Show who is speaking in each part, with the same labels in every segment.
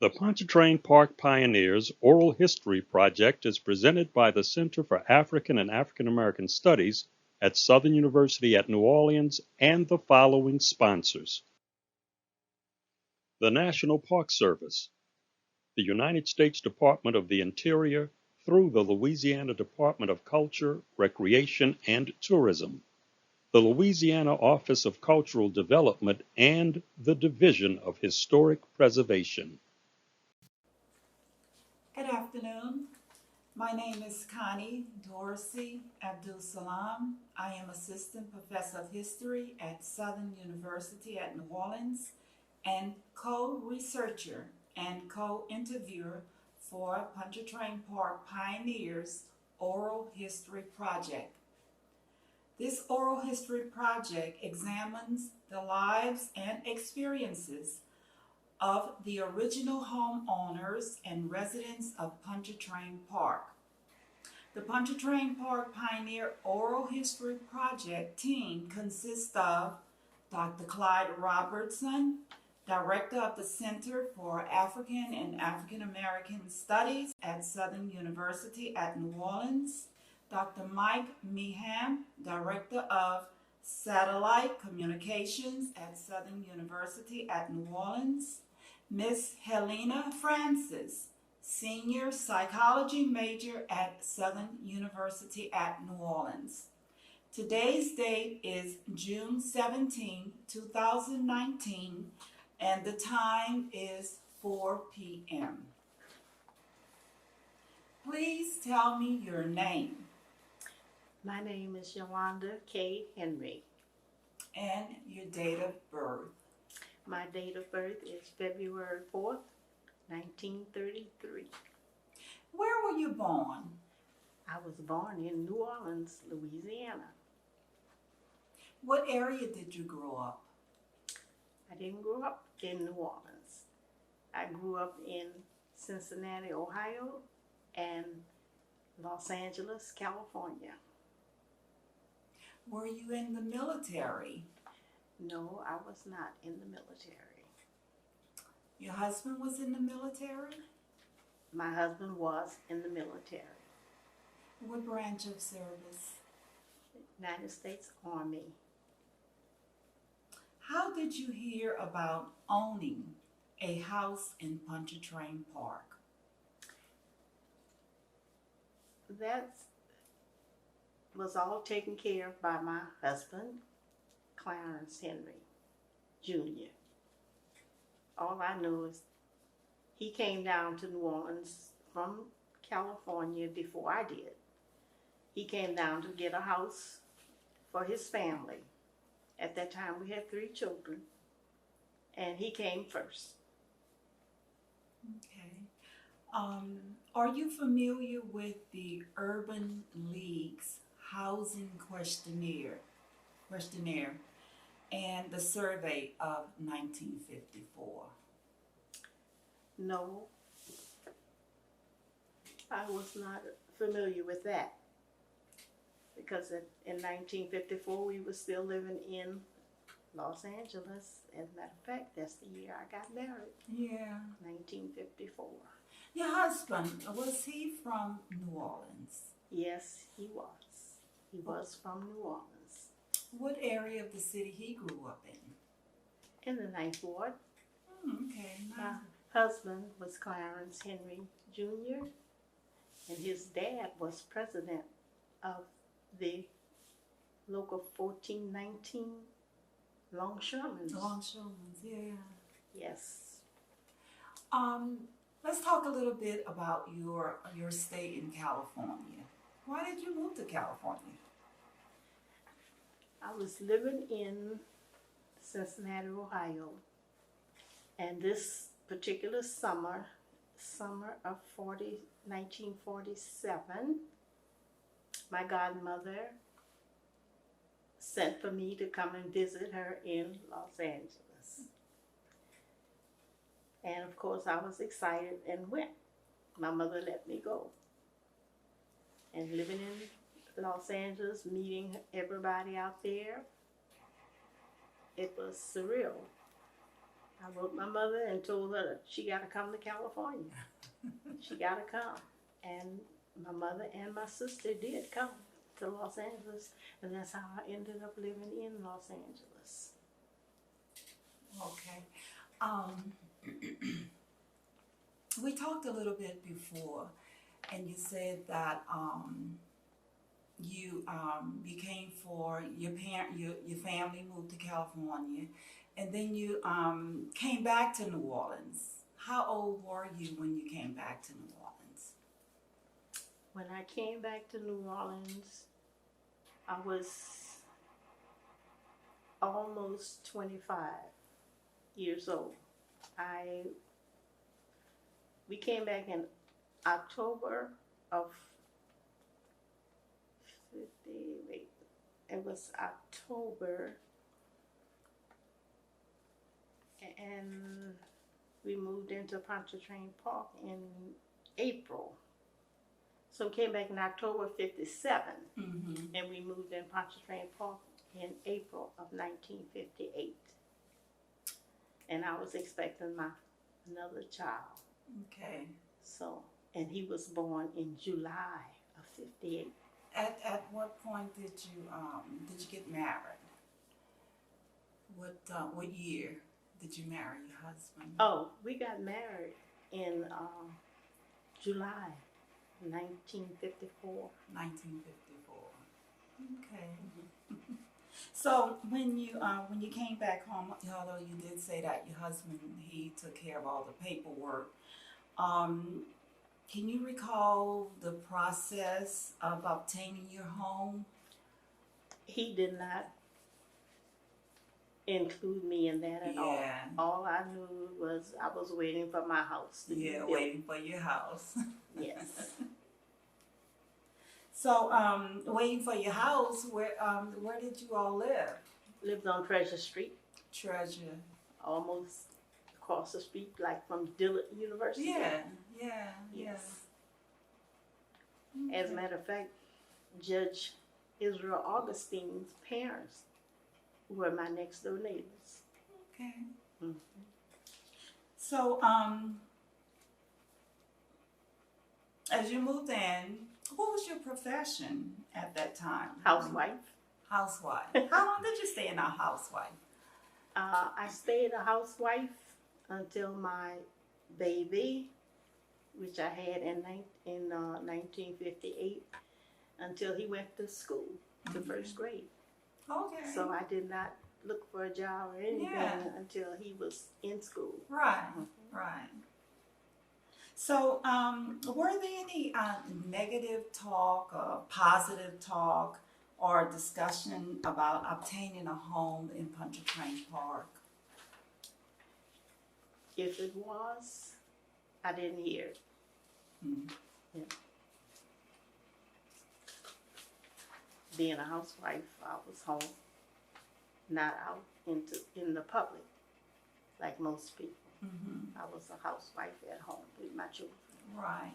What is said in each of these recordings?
Speaker 1: The Pontchartrain Park Pioneers Oral History Project is presented by the Center for African and African American Studies at Southern University at New Orleans and the following sponsors: the National Park Service, the United States Department of the Interior through the Louisiana Department of Culture, Recreation, and Tourism, the Louisiana Office of Cultural Development, and the Division of Historic Preservation.
Speaker 2: Good afternoon. My name is Connie Dorsey Abdul Salam. I am Assistant Professor of History at Southern University at New Orleans and co-researcher and co-interviewer for Pontchartrain Park Pioneers Oral History Project. This oral history project examines the lives and experiences of the original homeowners and residents of Pontchartrain Park. The Pontchartrain Park Pioneer Oral History Project team consists of Dr. Clyde Robertson, Director of the Center for African and African American Studies at Southern University at New Orleans, Dr. Mike Meehan, Director of Satellite Communications at Southern University at New Orleans, Miss Helena Francis, Senior Psychology Major at Southern University at New Orleans. Today's date is June 17, 2019, and the time is 4 p.m. Please tell me your name.
Speaker 3: My name is Yolanda K. Henry.
Speaker 2: And your date of birth.
Speaker 3: My date of birth is February 4th, 1933.
Speaker 2: Where were you born?
Speaker 3: I was born in New Orleans, Louisiana.
Speaker 2: What area did you grow up?
Speaker 3: I didn't grow up in New Orleans. I grew up in Cincinnati, Ohio, and Los Angeles, California.
Speaker 2: Were you in the military?
Speaker 3: No, I was not in the military.
Speaker 2: Your husband was in the military?
Speaker 3: My husband was in the military.
Speaker 2: What branch of service?
Speaker 3: United States Army.
Speaker 2: How did you hear about owning a house in Pontchartrain Park?
Speaker 3: That was all taken care of by my husband, Clarence Henry, Jr. All I know is he came down to New Orleans from California before I did. He came down to get a house for his family. At that time, we had 3 children, and he came first.
Speaker 2: Okay. Are you familiar with the Urban League's housing questionnaire and the survey of 1954?
Speaker 3: No, I was not familiar with that because in 1954 we were still living in Los Angeles. As a matter of fact, that's the year I got married.
Speaker 2: Yeah.
Speaker 3: 1954.
Speaker 2: Your husband, was he from New Orleans?
Speaker 3: Yes, he was. He was from New Orleans.
Speaker 2: What area of the city he grew up in?
Speaker 3: In the 9th Ward.
Speaker 2: Okay.
Speaker 3: My husband was Clarence Henry Jr., and his dad was president of the local 1419 Longshoremen's.
Speaker 2: Longshoremen's, yeah.
Speaker 3: Yes.
Speaker 2: Let's talk a little bit about your stay in California. Why did you move to California?
Speaker 3: I was living in Cincinnati, Ohio, and this particular summer of 1947, my godmother sent for me to come and visit her in Los Angeles. And of course I was excited and went. My mother let me go. And living in Los Angeles, meeting everybody out there, it was surreal. I wrote my mother and told her that she got to come to California. She got to come. And my mother and my sister did come to Los Angeles, and that's how I ended up living in Los Angeles.
Speaker 2: Okay. We talked a little bit before, and you said that you came for your family moved to California, and then you came back to New Orleans. How old were you when you came back to New Orleans?
Speaker 3: When I came back to New Orleans, I was almost 25 years old. We came back in October of 50, wait, it was October, and we moved into Pontchartrain Park in April. So we came back in October 57, and we moved in Pontchartrain Park in April of 1958. And I was expecting another child.
Speaker 2: Okay.
Speaker 3: So, and he was born in July of 58.
Speaker 2: At what point did you get married? What year did you marry your husband?
Speaker 3: Oh, we got married in July 1954.
Speaker 2: 1954. Okay. So when you came back home, although you did say that your husband, he took care of all the paperwork, can you recall the process of obtaining your home?
Speaker 3: He did not include me in that at all.
Speaker 2: Yeah.
Speaker 3: All I knew was I was waiting for my house to be built.
Speaker 2: Waiting for your house.
Speaker 3: Yes.
Speaker 2: So, waiting for your house, where did you all live?
Speaker 3: Lived on Treasure Street,
Speaker 2: Treasure.
Speaker 3: almost across the street, like from Dillard University.
Speaker 2: Yeah.
Speaker 3: Yes. As a matter of fact, Judge Israel Augustine's parents were my next door neighbors.
Speaker 2: Okay.
Speaker 3: Mm-hmm.
Speaker 2: So, as you moved in, what was your profession at that time?
Speaker 3: Housewife.
Speaker 2: Housewife. How long did you stay in a housewife?
Speaker 3: I stayed a housewife until my baby, which I had in 1958, until he went to school, to first grade.
Speaker 2: Okay.
Speaker 3: So I did not look for a job or anything until he was in school.
Speaker 2: Right, right. So, were there any negative talk or positive talk or discussion about obtaining a home in Pontchartrain Park?
Speaker 3: If it was, I didn't hear it. Yeah. Being a housewife, I was home, not out in the public like most people. I was a housewife at home with my children.
Speaker 2: Right.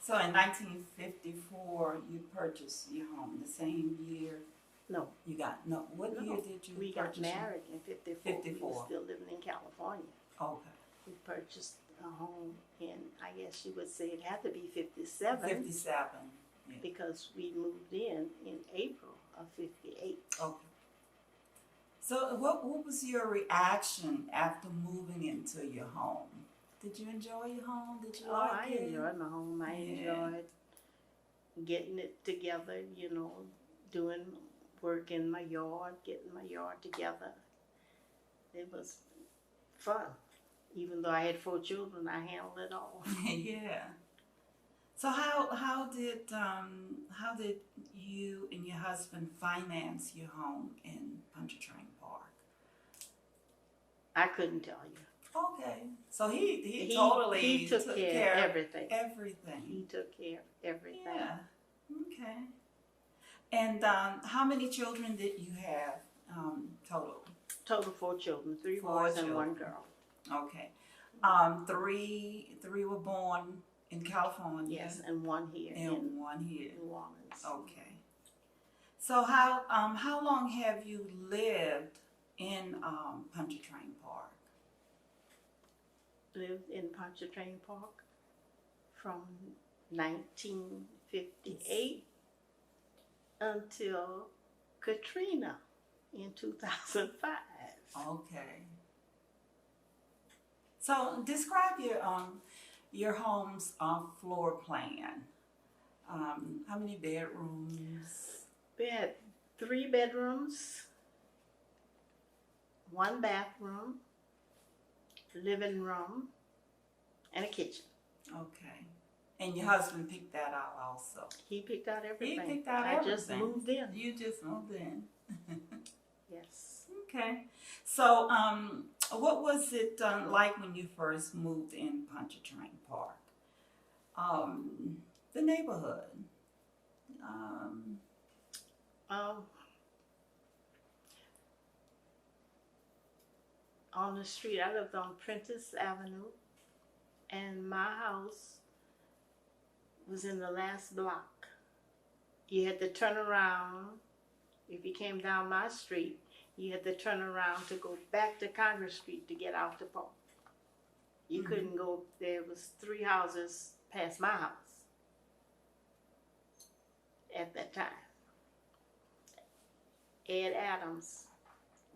Speaker 2: So in 1954, you purchased your home. The same year.
Speaker 3: No.
Speaker 2: You got no. What year did you?
Speaker 3: We got married in 54.
Speaker 2: 54.
Speaker 3: We were still living in California.
Speaker 2: Okay.
Speaker 3: We purchased a home in, I guess you would say it had to be 57.
Speaker 2: 57. Yeah.
Speaker 3: Because we moved in April of 58.
Speaker 2: Okay. So what was your reaction after moving into your home? Did you enjoy your home? Did you like it?
Speaker 3: I enjoyed my home. I enjoyed getting it together, doing work in my yard, getting my yard together. It was fun. Even though I had 4 children, I handled it all.
Speaker 2: Yeah. So how did you and your husband finance your home in Pontchartrain Park?
Speaker 3: I couldn't tell you.
Speaker 2: Okay. So he totally
Speaker 3: took care of everything.
Speaker 2: Everything.
Speaker 3: He took care of everything.
Speaker 2: Yeah. Okay. And how many children did you have total?
Speaker 3: Total 4 children, 3 boys and 1 girl.
Speaker 2: Okay. 3 were born in California.
Speaker 3: Yes, and 1 here.
Speaker 2: And 1 here.
Speaker 3: New Orleans.
Speaker 2: Okay. So how long have you lived in Pontchartrain Park?
Speaker 3: lived in Pontchartrain Park from 1958 until Katrina in 2005.
Speaker 2: Okay. So describe your home's floor plan. How many bedrooms?
Speaker 3: We had 3 bedrooms, 1 bathroom, living room, and a kitchen.
Speaker 2: Okay. And your husband picked that out also.
Speaker 3: He picked out everything.
Speaker 2: He picked out
Speaker 3: I
Speaker 2: everything.
Speaker 3: just moved in.
Speaker 2: You just moved in.
Speaker 3: Yes.
Speaker 2: Okay. So, what was it like when you first moved in Pontchartrain Park? The neighborhood.
Speaker 3: On the street, I lived on Prentice Avenue, and my house was in the last block. You had to turn around. If you came down my street, you had to turn around to go back to Congress Street to get out the park. You couldn't go, there was 3 houses past my house at that time. Ed Adams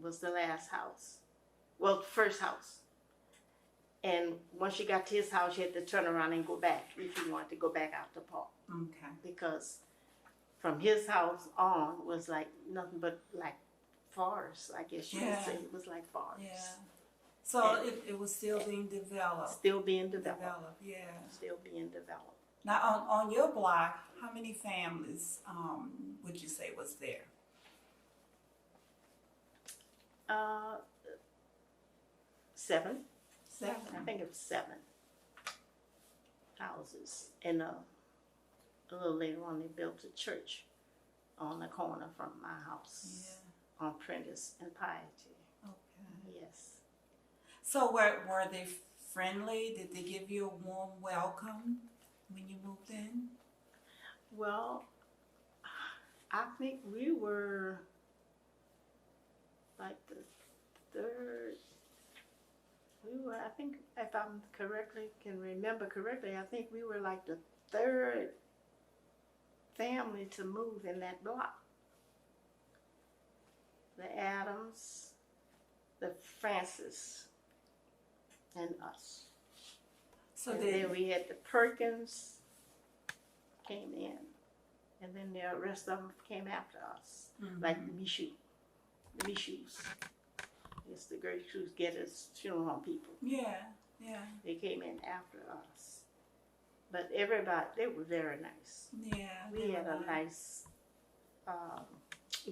Speaker 3: was the last house. Well, the first house. And once you got to his house, you had to turn around and go back if you wanted to go back out the park.
Speaker 2: Okay.
Speaker 3: Because from his house on was like nothing but like forest, I guess you would say. It was like forest.
Speaker 2: Yeah. So it was still being developed.
Speaker 3: Still being developed.
Speaker 2: Yeah.
Speaker 3: Still being developed.
Speaker 2: Now, on your block, how many families would you say was there?
Speaker 3: 7.
Speaker 2: 7.
Speaker 3: I think it was 7 houses. And a little later on, they built a church on the corner from my house.
Speaker 2: Yeah.
Speaker 3: On Prentice and Piety.
Speaker 2: Okay.
Speaker 3: Yes.
Speaker 2: So were they friendly? Did they give you a warm welcome when you moved in?
Speaker 3: Well, I think we were like the 3rd. I think if I'm can remember correctly, I think we were like the 3rd family to move in that block. The Adams, the Francis, and us. So then we had the Perkins came in, and then the rest of them came after us, like the Michus. It's the Great Shoes Getters funeral home people.
Speaker 2: Yeah, yeah.
Speaker 3: They came in after us. But everybody, they were very nice.
Speaker 2: Yeah.
Speaker 3: We had a nice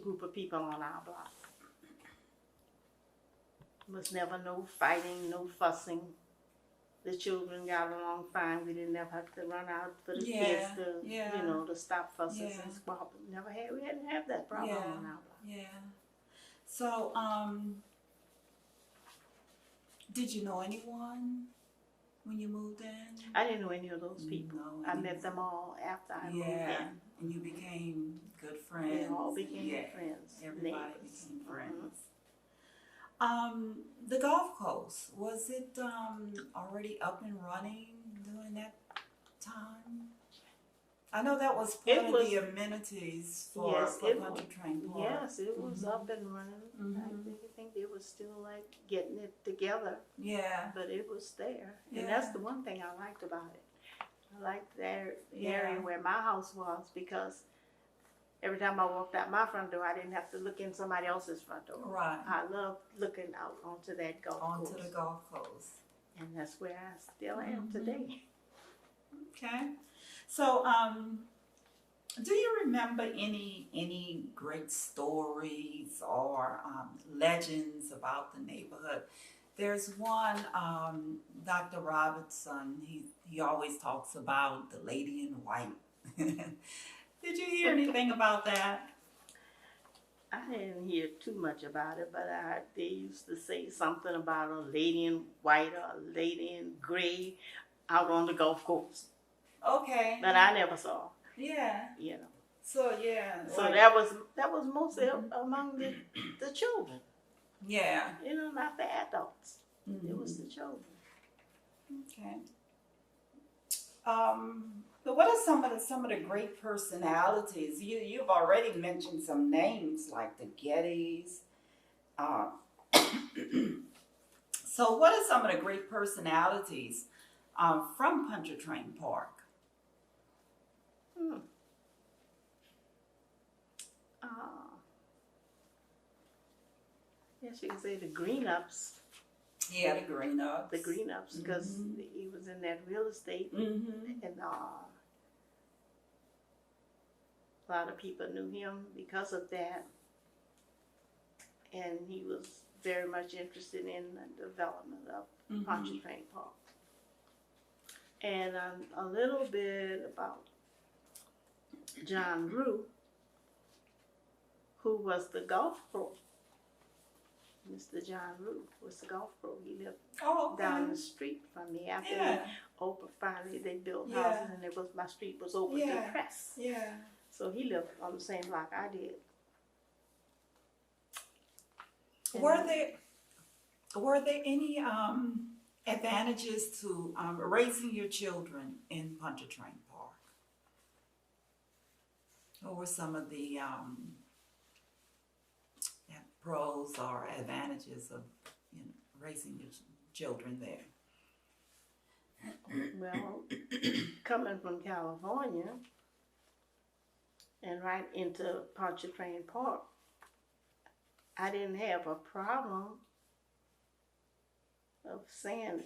Speaker 3: group of people on our block. Was never no fighting, no fussing. The children got along fine. We didn't ever have to run out for the kids to, to stop fusses and squabbles. We didn't have that problem on our block.
Speaker 2: Yeah. So, did you know anyone when you moved in?
Speaker 3: I didn't know any of those people.
Speaker 2: No,
Speaker 3: I met them all after I moved in.
Speaker 2: And you became good friends.
Speaker 3: We all became friends.
Speaker 2: Everybody
Speaker 3: neighbors.
Speaker 2: became friends. The golf course, was it already up and running during that time? I know that was part of the amenities for Pontchartrain Park.
Speaker 3: Yes, it was up and running. I think they were still like getting it together.
Speaker 2: Yeah.
Speaker 3: But it was there. And that's the one thing I liked about it. I liked the area where my house was, because every time I walked out my front door, I didn't have to look in somebody else's front door.
Speaker 2: Right.
Speaker 3: I loved looking out onto that golf course.
Speaker 2: Onto the golf course.
Speaker 3: And that's where I still am today.
Speaker 2: Okay. So, do you remember any great stories or legends about the neighborhood? There's one, Dr. Robertson, he always talks about the lady in white. Did you hear anything about that?
Speaker 3: I didn't hear too much about it, but they used to say something about a lady in white or a lady in gray out on the golf course.
Speaker 2: Okay.
Speaker 3: But I never saw.
Speaker 2: Yeah.
Speaker 3: So
Speaker 2: So
Speaker 3: like, that was mostly among the children.
Speaker 2: Yeah.
Speaker 3: Not the adults. It was the children.
Speaker 2: Okay. But what are some of the great personalities? You've already mentioned some names like the Gettys. Uh, so, what are some of the great personalities from Pontchartrain Park?
Speaker 3: Hmm. Uh, yes, you can say the Green Ups.
Speaker 2: Yeah, the Green Ups.
Speaker 3: The Green Ups, because he was in that real estate, and a lot of people knew him because of that, and he was very much interested in the development of Pontchartrain Park. And a little bit about John Rue, who was the golf pro. Mr. John Rue was the golf pro. He lived down the street from me. After they opened, finally they built houses, and my street was open to press.
Speaker 2: Yeah.
Speaker 3: So he lived on the same block I did. And
Speaker 2: were there any advantages to raising your children in Pontchartrain Park? What were some of the pros or advantages of raising your children there?
Speaker 3: Well, coming from California and right into Pontchartrain Park, I didn't have a problem of saying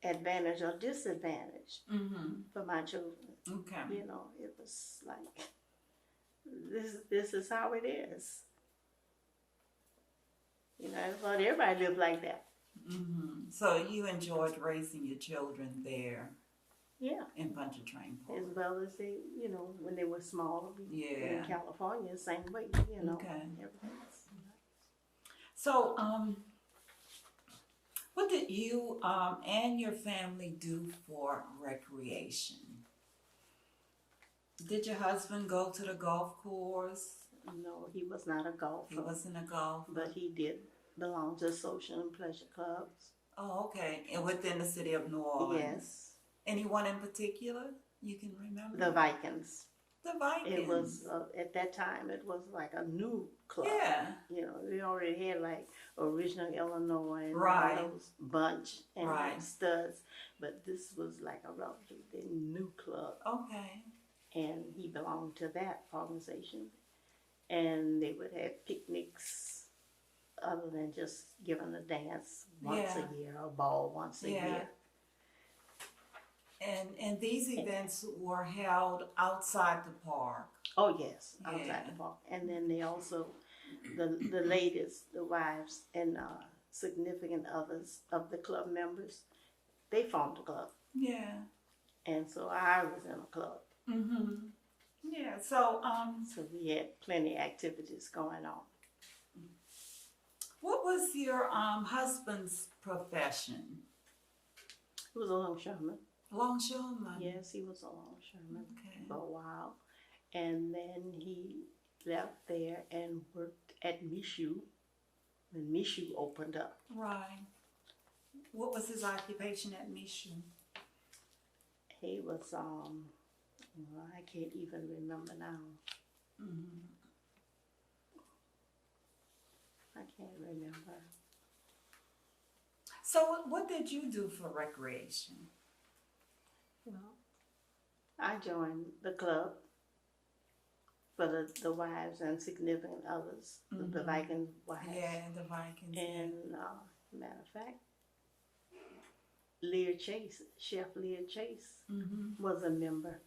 Speaker 3: advantage or disadvantage for my children.
Speaker 2: Okay.
Speaker 3: You know, it was like, this is how it is. You know, I thought everybody lived like that.
Speaker 2: So you enjoyed raising your children there?
Speaker 3: Yeah.
Speaker 2: In Pontchartrain Park?
Speaker 3: As well as they, when they were small. In California, same way,
Speaker 2: Okay.
Speaker 3: Everything's
Speaker 2: So, what did you and your family do for recreation? Did your husband go to the golf course?
Speaker 3: No, he was not a golfer.
Speaker 2: He wasn't a golfer?
Speaker 3: But he did belong to social and pleasure clubs.
Speaker 2: Oh, okay. And within the city of New Orleans?
Speaker 3: Yes.
Speaker 2: Anyone in particular you can remember?
Speaker 3: The Vikings.
Speaker 2: The Vikings.
Speaker 3: It was, at that time, it was like a new club.
Speaker 2: Yeah.
Speaker 3: We already had like Original Illinois and
Speaker 2: Right.
Speaker 3: all those bunch and
Speaker 2: Right.
Speaker 3: studs. But this was like a relatively new club.
Speaker 2: Okay.
Speaker 3: And he belonged to that organization. And they would have picnics other than just giving a dance once a year, or a ball once a year.
Speaker 2: And these events were held outside the park.
Speaker 3: Oh yes, outside the park. And then they also, the ladies, the wives, and significant others of the club members, they formed a club.
Speaker 2: Yeah.
Speaker 3: And so I was in a club.
Speaker 2: Yeah. So
Speaker 3: So we had plenty of activities going on.
Speaker 2: what was your husband's profession?
Speaker 3: He was a longshoreman.
Speaker 2: Longshoreman?
Speaker 3: Yes, he was a longshoreman for a while. And then he left there and worked at Michoud when Michoud opened up.
Speaker 2: Right. What was his occupation at Michoud?
Speaker 3: He was, I can't even remember now. I can't remember.
Speaker 2: So what did you do for recreation?
Speaker 3: Well, I joined the club for the wives and significant others, the Viking wives.
Speaker 2: Yeah, the Vikings.
Speaker 3: And matter of fact, Lear Chase, Chef Lear Chase, was a member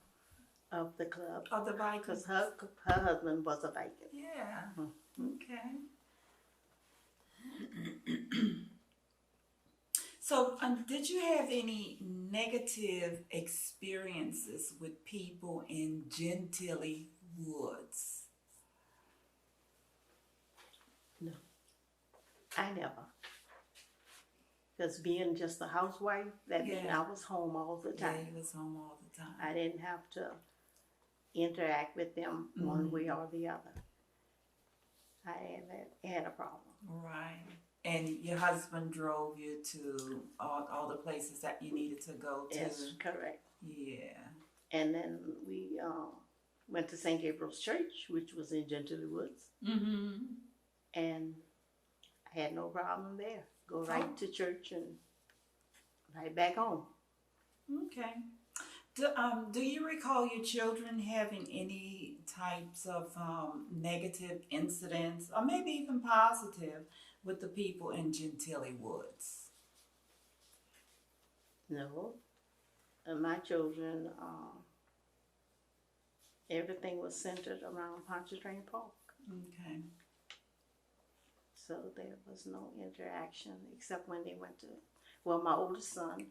Speaker 3: of the club.
Speaker 2: Of the Vikings.
Speaker 3: Because her husband was a Viking.
Speaker 2: Yeah. Okay. So, did you have any negative experiences with people in Gentilly Woods?
Speaker 3: No, I never. Because being just a housewife, that meant I was home all the time.
Speaker 2: Yeah, you was home all the time.
Speaker 3: I didn't have to interact with them one way or the other. I had a problem.
Speaker 2: Right. And your husband drove you to all the places that you needed to go to?
Speaker 3: Yes, correct.
Speaker 2: Yeah.
Speaker 3: And then we went to St. Gabriel's Church, which was in Gentilly Woods.
Speaker 2: Mm-hmm.
Speaker 3: And I had no problem there. Go right to church and right back home.
Speaker 2: Okay. Do you recall your children having any types of negative incidents, or maybe even positive, with the people in Gentilly Woods?
Speaker 3: No. And my children, everything was centered around Pontchartrain Park.
Speaker 2: Okay.
Speaker 3: So there was no interaction except when they went to, well, my oldest son,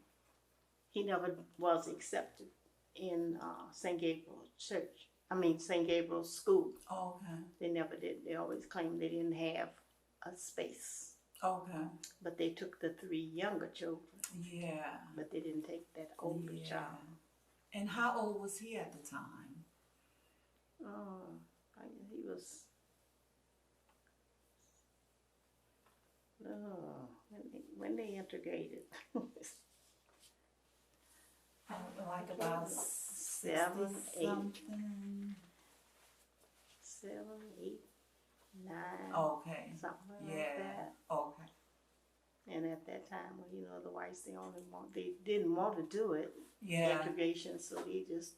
Speaker 3: he never was accepted in St. Gabriel's Church. St. Gabriel's School.
Speaker 2: Okay.
Speaker 3: They never did. They always claimed they didn't have a space.
Speaker 2: Okay.
Speaker 3: But they took the 3 younger children.
Speaker 2: Yeah.
Speaker 3: But they didn't take that older child.
Speaker 2: And how old was he at the time?
Speaker 3: He was, when they integrated.
Speaker 2: Like about
Speaker 3: 7, 8.
Speaker 2: something.
Speaker 3: 7, 8, 9.
Speaker 2: Okay.
Speaker 3: Something like that.
Speaker 2: Okay.
Speaker 3: And at that time, the whites, they didn't want to do it.
Speaker 2: Yeah.
Speaker 3: Integration, so they just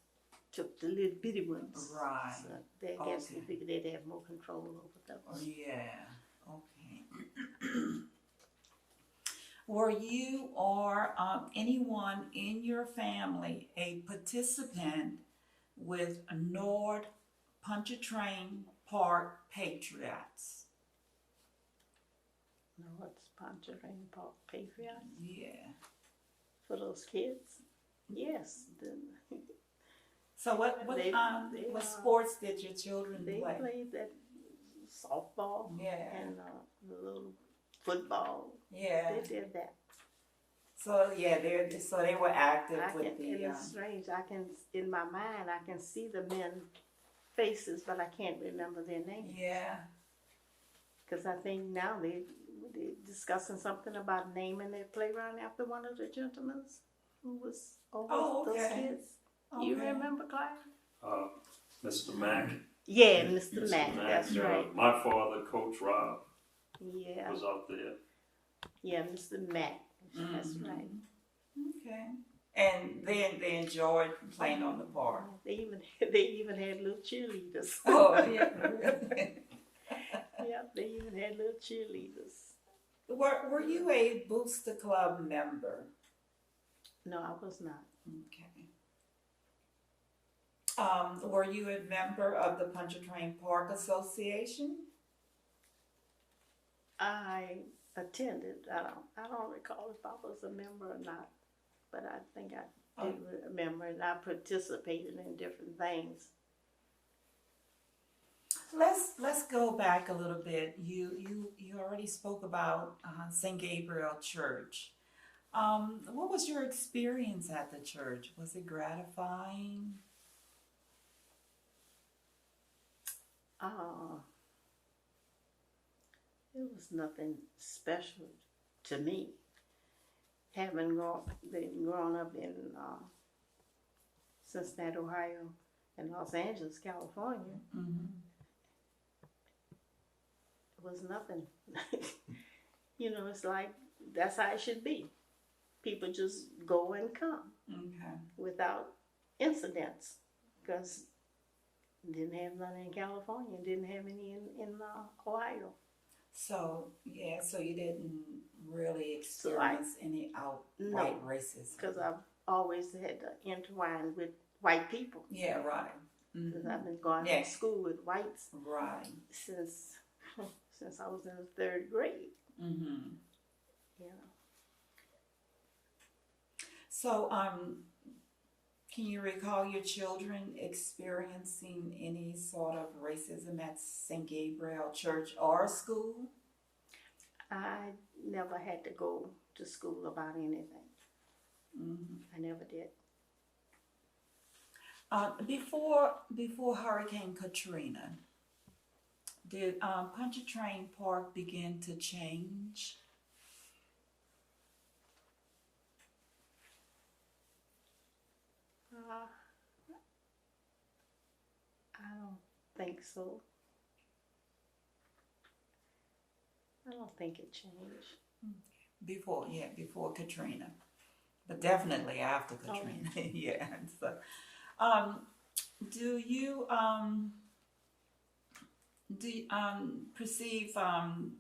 Speaker 3: took the little bitty ones.
Speaker 2: Right.
Speaker 3: So they guess they figured they'd have more control over those.
Speaker 2: Yeah. Okay. Were you or anyone in your family a participant with Nord Pontchartrain Park Patriots?
Speaker 3: No, what's Pontchartrain Park Patriots?
Speaker 2: Yeah.
Speaker 3: For those kids? Yes.
Speaker 2: So what sports did your children play?
Speaker 3: They played that softball.
Speaker 2: Yeah.
Speaker 3: And the little football.
Speaker 2: Yeah.
Speaker 3: They did that.
Speaker 2: So they were active with the.
Speaker 3: It's strange. In my mind, I can see the men's faces, but I can't remember their names.
Speaker 2: Yeah.
Speaker 3: Because I think now they're discussing something about naming their playground after one of the gentlemen who was over those kids.
Speaker 2: Okay.
Speaker 3: You remember, Clyde?
Speaker 4: Mr. Mack.
Speaker 3: Yeah, Mr. Mack. That's right.
Speaker 4: My father, Coach Rob,
Speaker 3: Yeah.
Speaker 4: was out there.
Speaker 3: Yeah, Mr. Mack. That's right.
Speaker 2: Okay. And then they enjoyed playing on the park.
Speaker 3: They even had little cheerleaders.
Speaker 2: Oh, yeah.
Speaker 3: Yeah, they even had little cheerleaders.
Speaker 2: Were you a Booster Club member?
Speaker 3: No, I was not.
Speaker 2: Okay. Were you a member of the Pontchartrain Park Association?
Speaker 3: I attended. I don't recall if I was a member or not, but I think I did remember, and I participated in different things.
Speaker 2: Let's go back a little bit. You already spoke about St. Gabriel Church. What was your experience at the church? Was it gratifying?
Speaker 3: It was nothing special to me. Having grown up in Cincinnati, Ohio, and Los Angeles, California, it was nothing. It's like that's how it should be. People just go and come without incidents, because didn't have none in California, didn't have any in Ohio.
Speaker 2: So you didn't really experience any outright racism.
Speaker 3: Because I've always had to intertwine with white people.
Speaker 2: Yeah, right.
Speaker 3: Because I've been going to school with whites since I was in the 3rd grade.
Speaker 2: So, can you recall your children experiencing any sort of racism at St. Gabriel Church or school?
Speaker 3: I never had to go to school about anything. I never did.
Speaker 2: Before Hurricane Katrina, did Pontchartrain Park begin to change?
Speaker 3: think so. I don't think it changed.
Speaker 2: Before Katrina, but definitely after Katrina.
Speaker 3: Oh.
Speaker 2: Yeah. So, do you perceive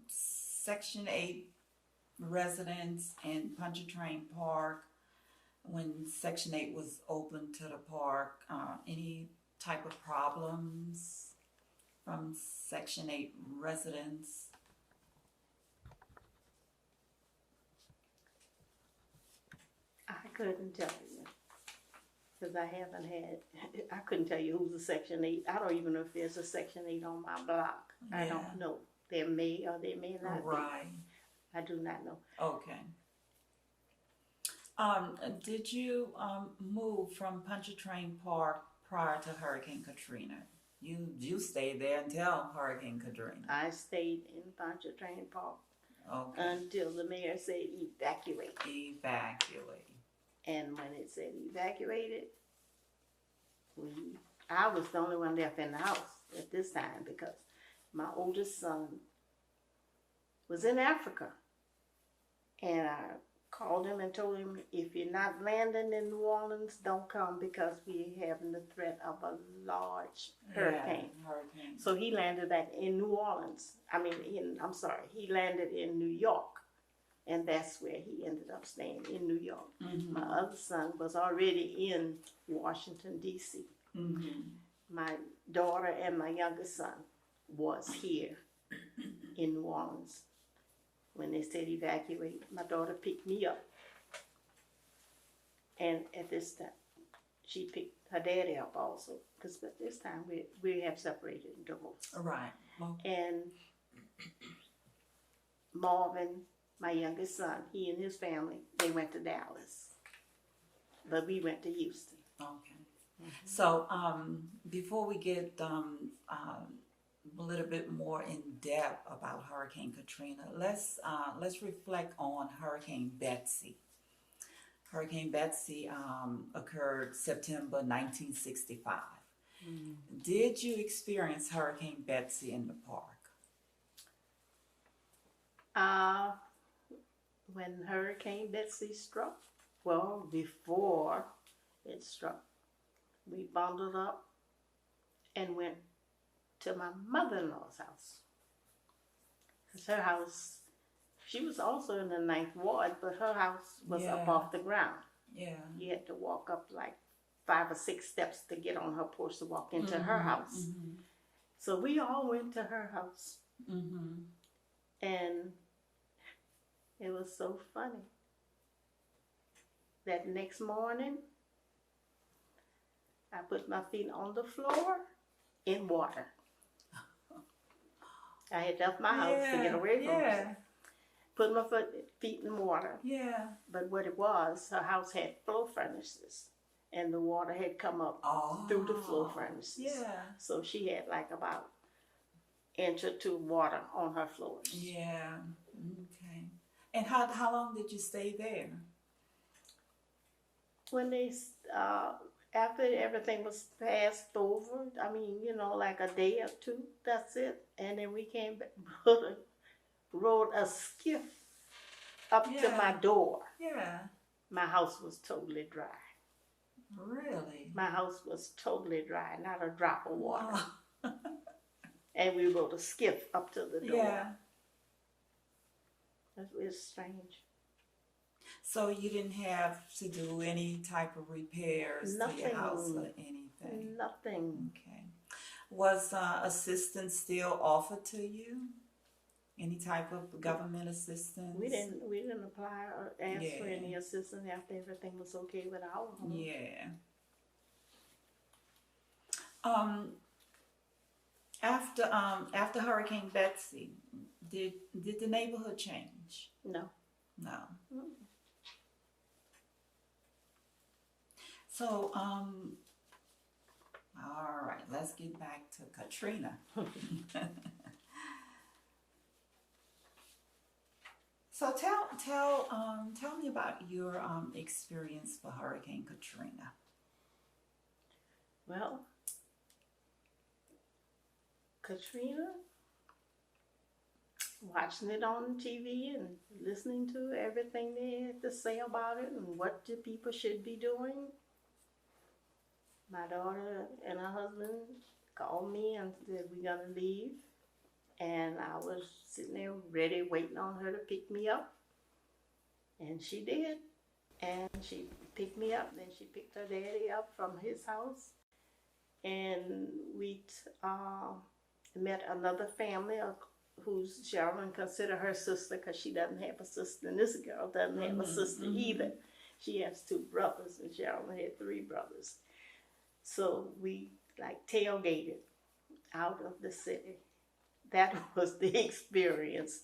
Speaker 2: Section 8 residents in Pontchartrain Park, when Section 8 was open to the park, any type of problems from Section 8 residents?
Speaker 3: I couldn't tell you because I haven't had. I couldn't tell you who's a Section 8. I don't even know if there's a Section 8 on my block. I
Speaker 2: Yeah.
Speaker 3: don't know. There may or there may not
Speaker 2: Right.
Speaker 3: be. I do not know.
Speaker 2: Okay. Did you move from Pontchartrain Park prior to Hurricane Katrina? You stayed there until Hurricane Katrina.
Speaker 3: I stayed in Pontchartrain Park
Speaker 2: Okay.
Speaker 3: until the mayor said evacuate.
Speaker 2: Evacuate.
Speaker 3: And when it said evacuated, I was the only one left in the house at this time because my oldest son was in Africa. And I called him and told him, if you're not landing in New Orleans, don't come because we're having the threat of a large hurricane.
Speaker 2: Yeah, hurricane.
Speaker 3: So he landed back in New Orleans. He landed in New York. And that's where he ended up staying, in New York.
Speaker 2: Mm-hmm.
Speaker 3: My other son was already in Washington, D.C.
Speaker 2: Mm-hmm.
Speaker 3: My daughter and my youngest son was here in New Orleans. When they said evacuate, my daughter picked me up. And at this time, she picked her daddy up also. Because at this time, we have separated and divorced.
Speaker 2: Right. Well,
Speaker 3: And Marvin, my youngest son, he and his family, they went to Dallas. But we went to Houston.
Speaker 2: okay. So before we get a little bit more in depth about Hurricane Katrina, let's reflect on Hurricane Betsy. Hurricane Betsy occurred September 1965. Did you experience Hurricane Betsy in the park?
Speaker 3: When Hurricane Betsy struck, well, before it struck, we bundled up and went to my mother-in-law's house. Because her house, she was also in the 9th Ward, but her house was up
Speaker 2: Yeah.
Speaker 3: off the ground.
Speaker 2: Yeah.
Speaker 3: You had to walk up like 5 or 6 steps to get on her porch to walk into her house.
Speaker 2: Mm-hmm.
Speaker 3: So we all went to her house.
Speaker 2: Mm-hmm.
Speaker 3: And it was so funny. That next morning, I put my feet on the floor in water. I had left my house to get away from it. Put my feet in water.
Speaker 2: Yeah.
Speaker 3: But what it was, her house had floor furnaces. And the water had come up through the floor furnaces.
Speaker 2: Yeah.
Speaker 3: So she had like about an inch or 2 water on her floors.
Speaker 2: Yeah. Okay. And how long did you stay there?
Speaker 3: When they, after everything was passed over, I mean, like a day or 2, that's it. And then we came back, rode a skiff up to my door.
Speaker 2: Yeah.
Speaker 3: My house was totally dry.
Speaker 2: Really?
Speaker 3: My house was totally dry, not a drop of water.
Speaker 2: Oh.
Speaker 3: And we rode a skiff up to the door.
Speaker 2: Yeah.
Speaker 3: It was strange.
Speaker 2: So you didn't have to do any type of repairs to your house or anything?
Speaker 3: Nothing.
Speaker 2: Okay. Was assistance still offered to you? Any type of government assistance?
Speaker 3: We didn't apply or ask for any assistance after everything was okay with our home.
Speaker 2: Yeah. After Hurricane Betsy, did the neighborhood change?
Speaker 3: No.
Speaker 2: No. So, all right, let's get back to Katrina. So tell me about your experience for Hurricane Katrina.
Speaker 3: Well, Katrina, watching it on TV and listening to everything they had to say about it and what the people should be doing. My daughter and her husband called me and said, we're going to leave. And I was sitting there ready, waiting on her to pick me up. And she did. And she picked me up. Then she picked her daddy up from his house. And we met another family who's Sherilyn considered her sister because she doesn't have a sister. And this girl doesn't have a sister either. She has 2 brothers, and Sherilyn had 3 brothers. So we like tailgated out of the city. That was the experience.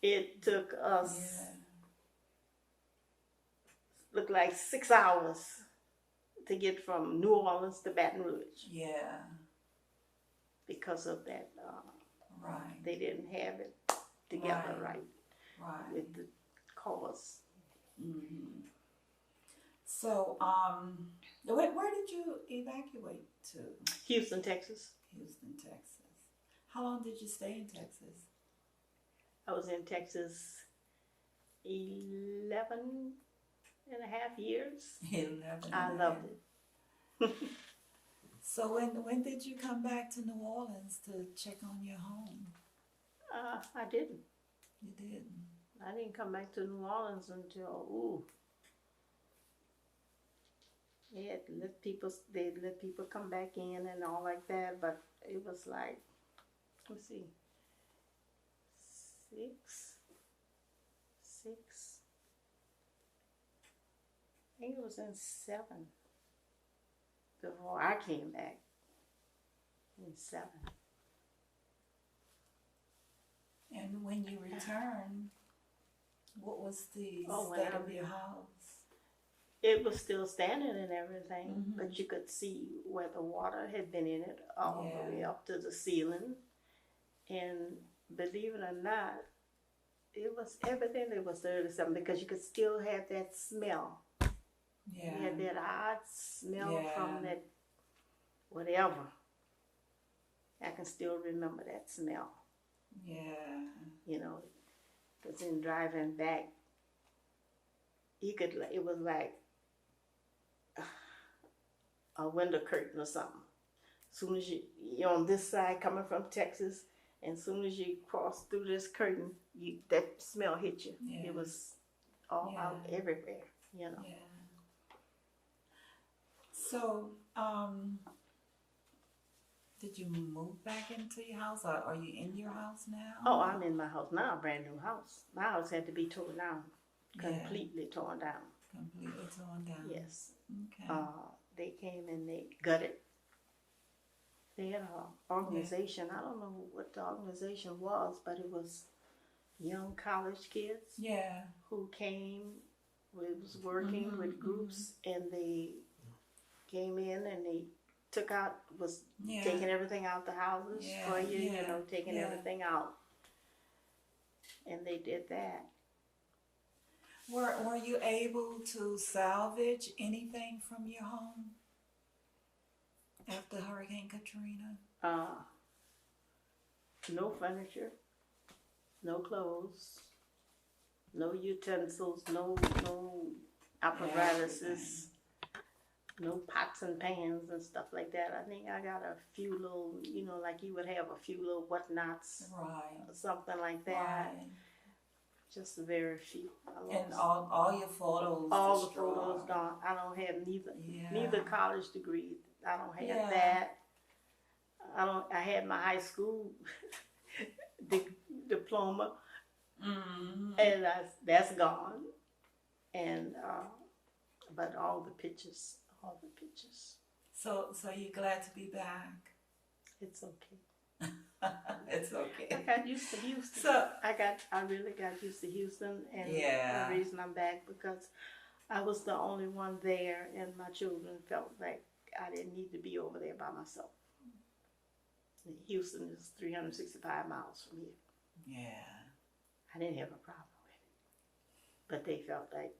Speaker 3: It took us, looked like 6 hours to get from New Orleans to Baton Rouge.
Speaker 2: Yeah.
Speaker 3: Because of that,
Speaker 2: Right.
Speaker 3: they didn't have it together right with the cause.
Speaker 2: Mm-hmm. So, where did you evacuate to?
Speaker 3: Houston, Texas.
Speaker 2: Houston, Texas. How long did you stay in Texas?
Speaker 3: I was in Texas 11 and a half years.
Speaker 2: 11.
Speaker 3: I loved it.
Speaker 2: So when did you come back to New Orleans to check on your home?
Speaker 3: I didn't.
Speaker 2: You didn't.
Speaker 3: I didn't come back to New Orleans until they let people come back in and all like that, but it was like, let's see, six. I think it was in 7 before I came back. In 7.
Speaker 2: And when you returned, what was the
Speaker 3: when
Speaker 2: state
Speaker 3: I
Speaker 2: of your house?
Speaker 3: It was still standing and everything, but you could see where the water had been in it all the way up to the ceiling. And believe it or not, it was evidently was dirty something because you could still have that smell.
Speaker 2: Yeah.
Speaker 3: You had that odd smell from that whatever. I can still remember that smell.
Speaker 2: Yeah.
Speaker 3: You know, because in driving back, it was like a window curtain or something. As soon as you're on this side coming from Texas, and as soon as you cross through this curtain, that smell hit you.
Speaker 2: Yeah.
Speaker 3: It was all out everywhere, you know.
Speaker 2: Yeah. So, did you move back into your house, or are you in your house now?
Speaker 3: Oh, I'm in my house now, a brand new house. My house had to be torn down, completely torn down.
Speaker 2: Completely torn down.
Speaker 3: Yes.
Speaker 2: Okay.
Speaker 3: They came and they gutted. They had an organization. I don't know what the organization was, but it was young college kids who came, was working with groups, and they came in and they took out, was taking everything out the houses for you, you know, taking everything out. And they did that.
Speaker 2: Were you able to salvage anything from your home after Hurricane Katrina?
Speaker 3: No furniture, no clothes, no utensils, no apparatuses, no pots and pans and stuff like that. I think I got a few little, you know, like you would have a few little whatnots, or something like that.
Speaker 2: Right.
Speaker 3: Just very few.
Speaker 2: And all your photos
Speaker 3: all
Speaker 2: destroyed.
Speaker 3: the photos gone. I don't have neither college degree. I don't have that. I had my high school diploma, and that's gone. And but all the pictures.
Speaker 2: So you're glad to be back.
Speaker 3: It's okay.
Speaker 2: It's okay.
Speaker 3: I got used to Houston.
Speaker 2: So
Speaker 3: I really got used to Houston, and the reason I'm back because I was the only one there, and my children felt like I didn't need to be over there by myself. Houston is 365 miles from here.
Speaker 2: Yeah.
Speaker 3: I didn't have a problem with it, but they felt like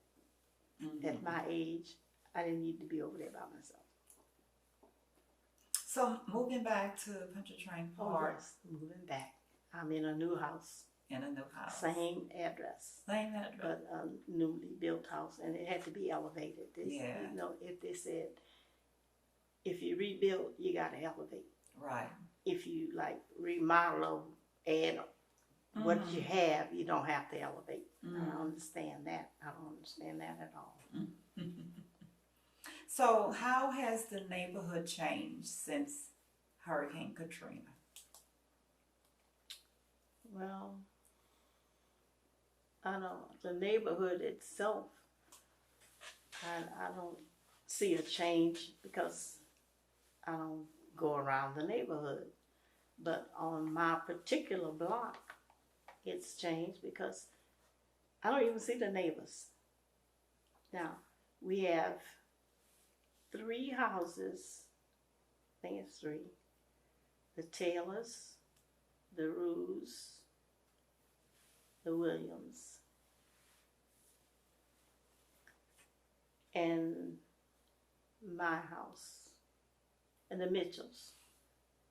Speaker 3: at my age, I didn't need to be over there by myself.
Speaker 2: So moving back to Pontchartrain
Speaker 3: Oh,
Speaker 2: Park
Speaker 3: yes, moving back. I'm in a new house,
Speaker 2: in a new house.
Speaker 3: same address,
Speaker 2: Same address.
Speaker 3: but a newly built house, and it had to be elevated.
Speaker 2: Yeah.
Speaker 3: You know, if they said, if you rebuild, you got to elevate.
Speaker 2: Right.
Speaker 3: If you like remodel or add what you have, you don't have to elevate. I don't understand that. I don't understand that at all.
Speaker 2: So how has the neighborhood changed since Hurricane Katrina?
Speaker 3: Well, I don't know. The neighborhood itself, I don't see a change because I don't go around the neighborhood. But on my particular block, it's changed because I don't even see the neighbors. Now, we have 3 houses, I think it's 3. The Taylors, the Roos, the Williams, and my house, and the Mitchells.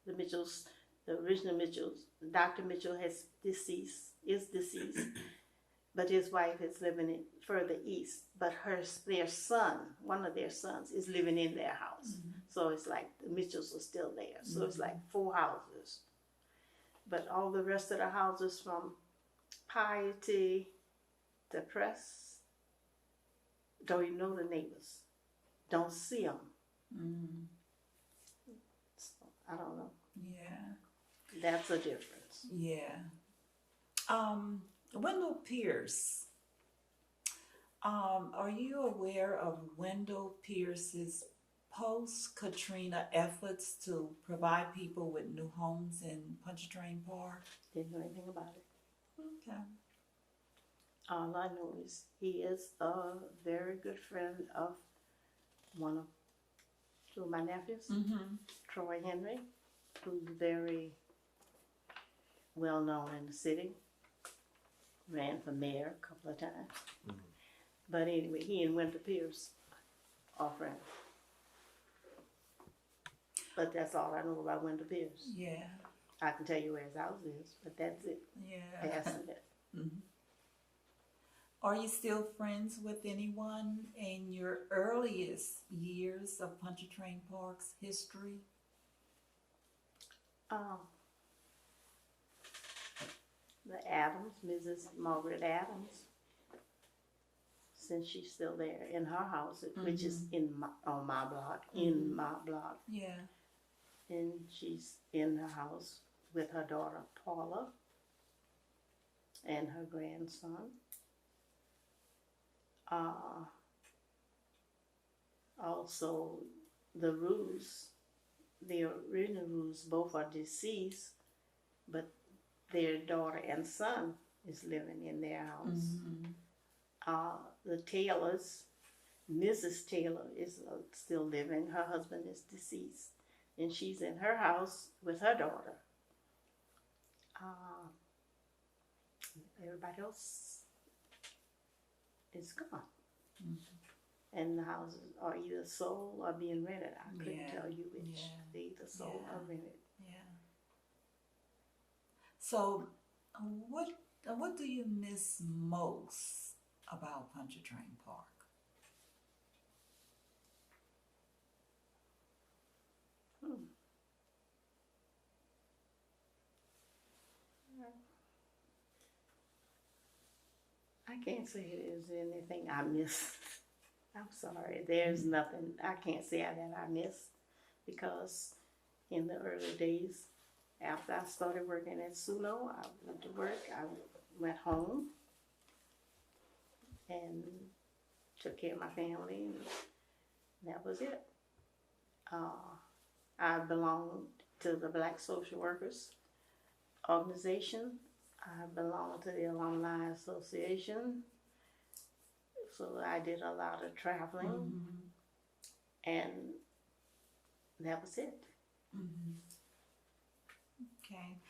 Speaker 3: The Mitchells, the original Mitchells, Dr. Mitchell is deceased, but his wife is living in further east. But their son, one of their sons, is living in their house. So it's like the Mitchells are still there. So it's like 4 houses. But all the rest of the houses from Piety to Press, don't even know the neighbors. Don't see them. So, I don't know.
Speaker 2: Yeah.
Speaker 3: That's a difference.
Speaker 2: Yeah. Wendell Pierce. Are you aware of Wendell Pierce's post-Katrina efforts to provide people with new homes in Pontchartrain Park?
Speaker 3: Didn't know anything about it.
Speaker 2: Okay.
Speaker 3: All I know is he is a very good friend of two of my nephews, Troy Henry, who's very well known in the city. Ran for mayor a couple of times. But anyway, he and Wendell Pierce are friends. But that's all I know about Wendell Pierce.
Speaker 2: Yeah.
Speaker 3: I can tell you where his house is, but that's it.
Speaker 2: Yeah.
Speaker 3: Past it.
Speaker 2: Are you still friends with anyone in your earliest years of Pontchartrain Park's history?
Speaker 3: The Adams, Mrs. Margaret Adams, since she's still there in her house, which is on my block, in my block.
Speaker 2: Yeah.
Speaker 3: And she's in her house with her daughter Paula and her grandson. Also, the Roos, the original Roos, both are deceased, but their daughter and son is living in their house. The Taylors, Mrs. Taylor is still living. Her husband is deceased, and she's in her house with her daughter. Everybody else is gone. And the houses are either sold or being rented. I couldn't tell you which. They either sold or rented.
Speaker 2: Yeah. So, what do you miss most about Pontchartrain Park?
Speaker 3: I can't say there's anything I miss. I'm sorry. There's nothing I can't say that I miss, because in the early days, after I started working at Suno, I went to work. I went home and took care of my family, and that was it. I belonged to the Black Social Workers organization. I belonged to the Alumni Association. So I did a lot of traveling, and that was it.
Speaker 2: Okay.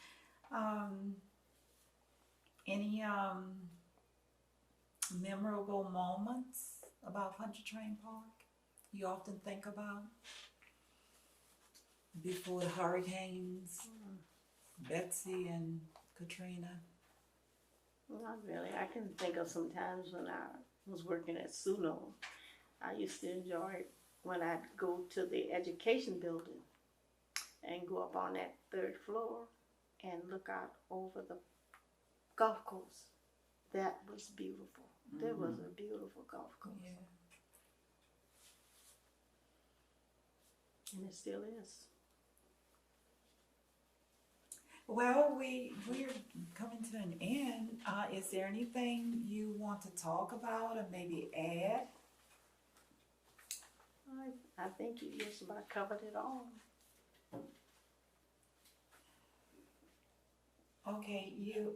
Speaker 2: Any memorable moments about Pontchartrain Park you often think about? before the hurricanes, Betsy and Katrina?
Speaker 3: Not really. I can think of some times when I was working at Suno. I used to enjoy it when I'd go to the education building and go up on that third floor and look out over the golf course. That was beautiful. There was a beautiful golf course.
Speaker 2: Yeah.
Speaker 3: And it still is.
Speaker 2: Well, we're coming to an end. Is there anything you want to talk about or maybe add?
Speaker 3: I think you just about covered it all.
Speaker 2: Okay, you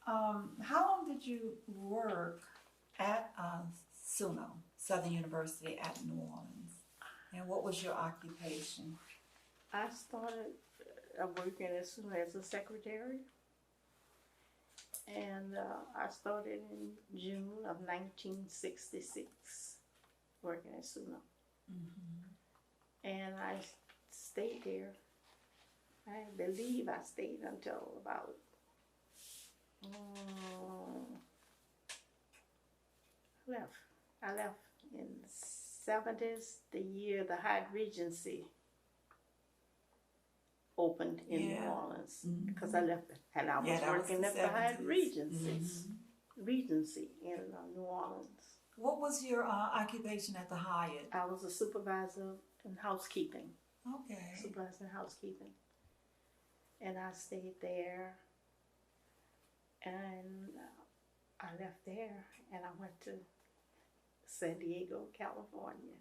Speaker 2: how long did you work at SUNO, Southern University at New Orleans? And what was your occupation?
Speaker 3: I started working as soon as a secretary, and I started in June of 1966 working at SUNO. And I stayed there. I believe I stayed until about I left in the 70s, the year the Hyde Regency opened in New Orleans, because I left and I was working at the Hyde Regency in New Orleans.
Speaker 2: What was your occupation at the Hyatt?
Speaker 3: I was a supervisor in housekeeping.
Speaker 2: Okay.
Speaker 3: Supervisor in housekeeping. And I stayed there, and I left there and I went to San Diego, California.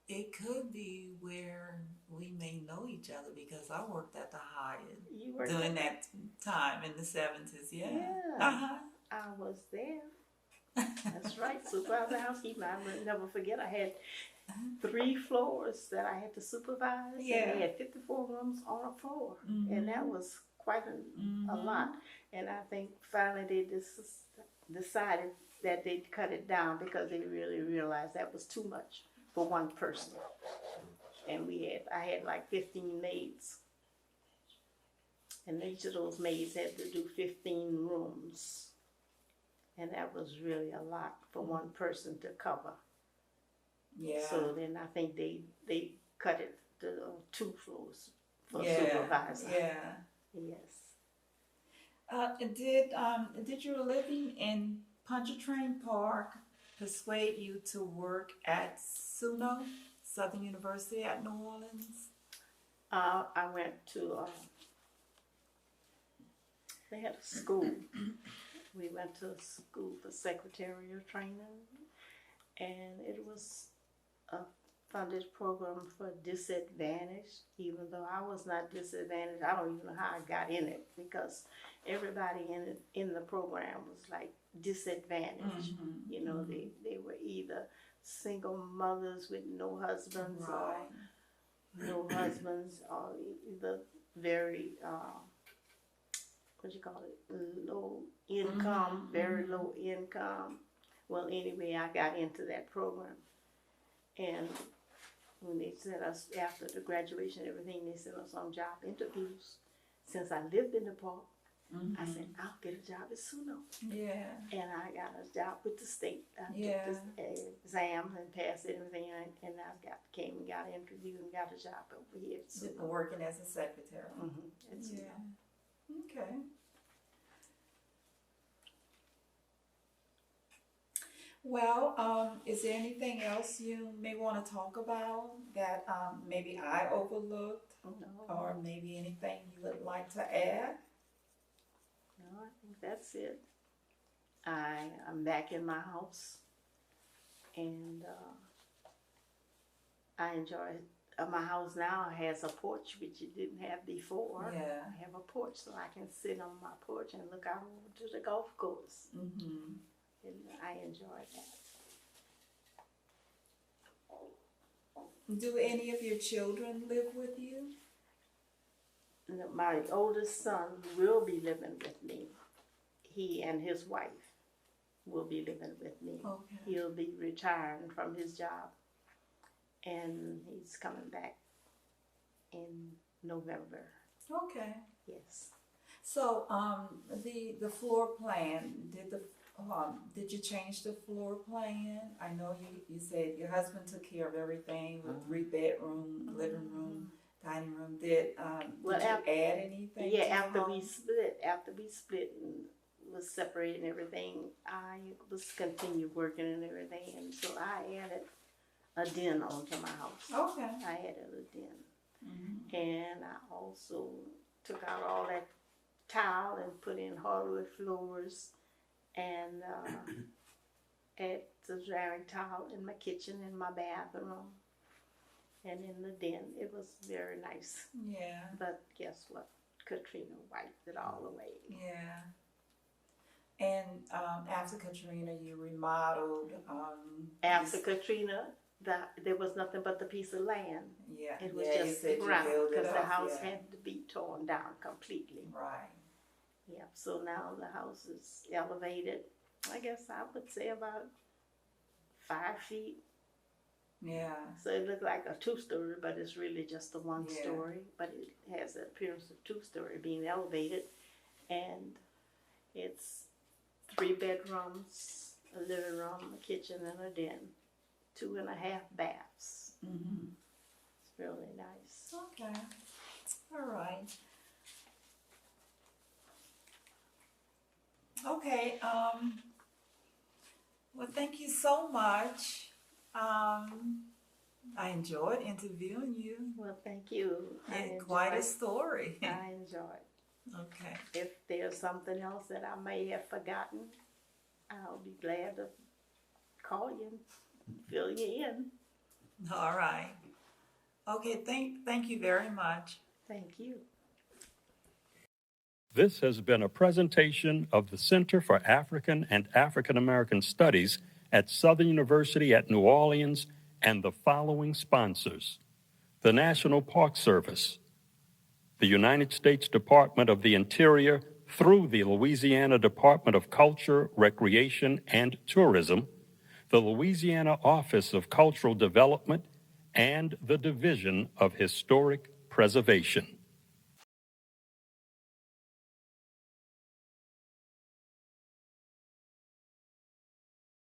Speaker 2: It could be where we may know each other because I worked at the Hyatt
Speaker 3: You were
Speaker 2: during that time in the 70s. Yeah.
Speaker 3: Yeah. I was there. That's right, supervisor housekeeping. I will never forget. I had 3 floors that I had to supervise.
Speaker 2: Yeah.
Speaker 3: And they had 54 rooms on a floor, and that was quite a lot. And I think finally they decided that they'd cut it down because they really realized that was too much for one person. And I had like 15 maids, and each of those maids had to do 15 rooms. And that was really a lot for one person to cover.
Speaker 2: Yeah.
Speaker 3: So then I think they cut it to 2 floors for supervisor.
Speaker 2: Yeah.
Speaker 3: Yes.
Speaker 2: Did your living in Pontchartrain Park persuade you to work at SUNO, Southern University at New Orleans?
Speaker 3: I went to, they had a school. We went to school for secretarial training, and it was a funded program for disadvantaged, even though I was not disadvantaged. I don't even know how I got in it because everybody in the program was like disadvantaged. You know, they were either single mothers with no husbands or either very low income, very low income. Well, anyway, I got into that program, and when they sent us after the graduation and everything, they sent us on job interviews. Since I lived in the park, I said, I'll get a job at SUNO.
Speaker 2: Yeah.
Speaker 3: And I got a job with the state. I took the exam and passed it and everything, and I came and got an interview and got a job over here at SUNO.
Speaker 2: Working as a secretary.
Speaker 3: At SUNO.
Speaker 2: Yeah. Okay. Well, is there anything else you may want to talk about that maybe I overlooked, or maybe anything you would like to add?
Speaker 3: No, I think that's it. I'm back in my house, and I enjoy it. My house now has a porch, which it didn't have before.
Speaker 2: Yeah.
Speaker 3: I have a porch, so I can sit on my porch and look out over to the golf course. And I enjoy that.
Speaker 2: Do any of your children live with you?
Speaker 3: My oldest son will be living with me. He and his wife will be living with me.
Speaker 2: Okay.
Speaker 3: He'll be retiring from his job and he's coming back in November.
Speaker 2: Okay.
Speaker 3: Yes.
Speaker 2: So, the floor plan, did you change the floor plan? I know you said your husband took care of everything with 3-bedroom, living room, dining room. Did you add anything?
Speaker 3: Yeah,
Speaker 2: to
Speaker 3: after
Speaker 2: your
Speaker 3: we
Speaker 2: home?
Speaker 3: split and was separated and everything, I was continued working and everything, and so I added a den onto my house.
Speaker 2: Okay.
Speaker 3: I added a den.
Speaker 2: Mhm.
Speaker 3: And I also took out all that tile and put in hardwood floors and add the drying tile in my kitchen, in my bathroom, and in the den. It was very nice.
Speaker 2: Yeah.
Speaker 3: But guess what? Katrina wiped it all away.
Speaker 2: Yeah. And after Katrina, you remodeled.
Speaker 3: After Katrina, there was nothing but the piece of land.
Speaker 2: Yeah.
Speaker 3: It was
Speaker 2: you
Speaker 3: just
Speaker 2: said
Speaker 3: the
Speaker 2: you
Speaker 3: ground
Speaker 2: built it
Speaker 3: because the
Speaker 2: up,
Speaker 3: house
Speaker 2: yeah.
Speaker 3: had to be torn down completely.
Speaker 2: Right.
Speaker 3: Yeah, so now the house is elevated, I guess I would say about 5 feet.
Speaker 2: Yeah.
Speaker 3: So it looked like a 2-story, but it's really just a 1
Speaker 2: Yeah.
Speaker 3: story. But it has the appearance of 2-story being elevated. And it's 3 bedrooms, a living room, a kitchen, and a den. 2.5 baths.
Speaker 2: Mm-hmm.
Speaker 3: It's really nice.
Speaker 2: Okay. All right. Okay. Well, thank you so much. I enjoyed interviewing you.
Speaker 3: Well, thank you.
Speaker 2: And quite a story.
Speaker 3: I enjoyed.
Speaker 2: Okay.
Speaker 3: If there's something else that I may have forgotten, I'll be glad to call you and fill you in.
Speaker 2: All right. Okay. Thank you very much.
Speaker 3: Thank you.
Speaker 1: This has been a presentation of the Center for African and African American Studies at Southern University at New Orleans and the following sponsors: the National Park Service, the United States Department of the Interior through the Louisiana Department of Culture, Recreation, and Tourism, the Louisiana Office of Cultural Development, and the Division of Historic Preservation.